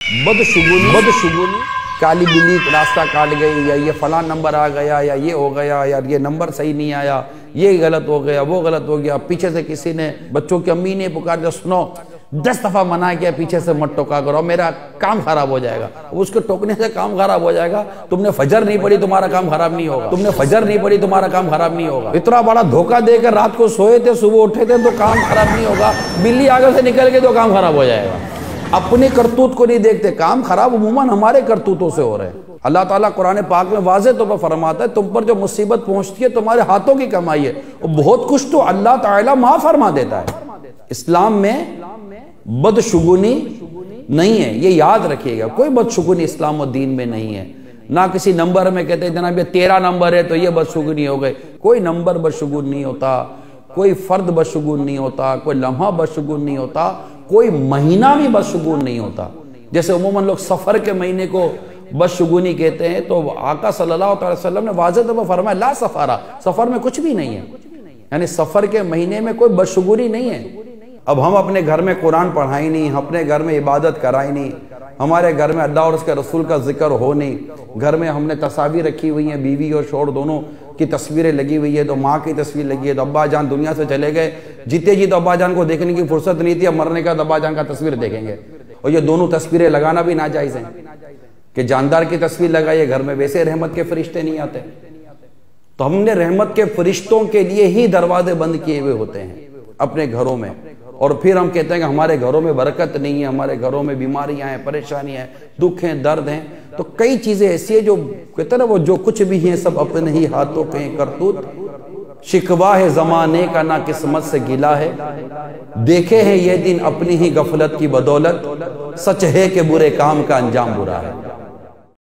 بدشگونی کالی بلی راستہ کاٹ گئی، یا یہ فلاں نمبر آ گیا، یا یہ ہو گیا، یا یہ نمبر صحیح نہیں آیا، یہ غلط ہو گیا، وہ غلط ہو گیا، پیچھے سے کسی نے بچوں کی امی نے پکار دیا، سنو 10 دفعہ منع کیا پیچھے سے مت ٹوکا کرو، میرا کام خراب ہو جائے گا۔ اس کے ٹوکنے سے کام خراب ہو جائے گا؟ تم نے فجر نہیں پڑھی تمہارا کام خراب نہیں ہوگا، تم نے فجر نہیں پڑھی تمہارا کام خراب نہیں ہوگا۔ اتنا بڑا دھوکہ دے کر رات کو سوئے تھے، صبح اٹھے تھے تو کام خراب نہیں ہوگا، بلی آگے سے نکل کے تو کام خراب ہو جائے گا۔ اپنے کرتوت کو نہیں دیکھتے، کام خراب عموماً ہمارے کرتوتوں سے ہو رہے ہیں۔ اللہ تعالیٰ قرآن پاک میں واضح طور پر فرماتا ہے تم پر جو مصیبت پہنچتی ہے تمہارے ہاتھوں کی کمائی ہے، اور بہت کچھ تو اللہ تعالیٰ معاف فرما دیتا ہے۔ اسلام میں بدشگونی نہیں ہے، یہ یاد رکھیے گا، کوئی بدشگونی اسلام و دین میں نہیں ہے۔ نہ کسی نمبر میں کہتے ہیں جناب یہ 13 نمبر ہے تو یہ بدشگونی ہو گئے، کوئی نمبر بدشگون نہیں ہوتا، کوئی فرد بدشگون نہیں ہوتا، کوئی لمحہ بدشگون نہیں ہوتا، کوئی مہینہ بھی بدشگون نہیں ہوتا۔ جیسے عموماً لوگ سفر کے مہینے کو بدشگونی کہتے ہیں، تو آقا صلی اللہ علیہ وسلم نے واضح طور پر فرمایا لا سفارہ، سفر میں کچھ بھی نہیں ہے، یعنی سفر کے مہینے میں کوئی بدشگونی نہیں ہے۔ اب ہم اپنے گھر میں قرآن پڑھائی نہیں، اپنے گھر میں عبادت کرائی نہیں، ہمارے گھر میں اللہ اور اس کے رسول کا ذکر ہو نہیں، گھر میں ہم نے تصاویر رکھی ہوئی ہیں، بیوی اور شوہر دونوں کی تصویریں لگی ہوئی ہے، تو ماں کی تصویر لگی ہے، تو ابا جان دنیا سے چلے گئے، جیتے جی تو ابا جان کو دیکھنے کی فرصت نہیں تھی، اب مرنے کا ابا جان کا تصویر دیکھیں گے، اور یہ دونوں تصویریں لگانا بھی ناجائز ہیں کہ جاندار کی تصویر لگائیے، گھر میں ویسے رحمت کے فرشتے نہیں آتے۔ تو ہم نے رحمت کے فرشتوں کے لیے ہی دروازے بند کیے ہوئے ہوتے ہیں اپنے گھروں میں، اور پھر ہم کہتے ہیں کہ ہمارے گھروں میں برکت نہیں ہے، ہمارے گھروں میں بیماریاں ہیں، پریشانیاں ہیں، دکھ ہیں، درد ہیں۔ تو کئی چیزیں ایسی ہیں جو کہتے ہیں نا، وہ جو کچھ بھی ہیں سب اپنے ہی ہاتھوں کے ہیں کرتوت، شکوہ ہے زمانے کا نہ قسمت سے گلا ہے، دیکھے ہیں یہ دن اپنی ہی غفلت کی بدولت، سچ ہے کہ برے کام کا انجام برا ہے۔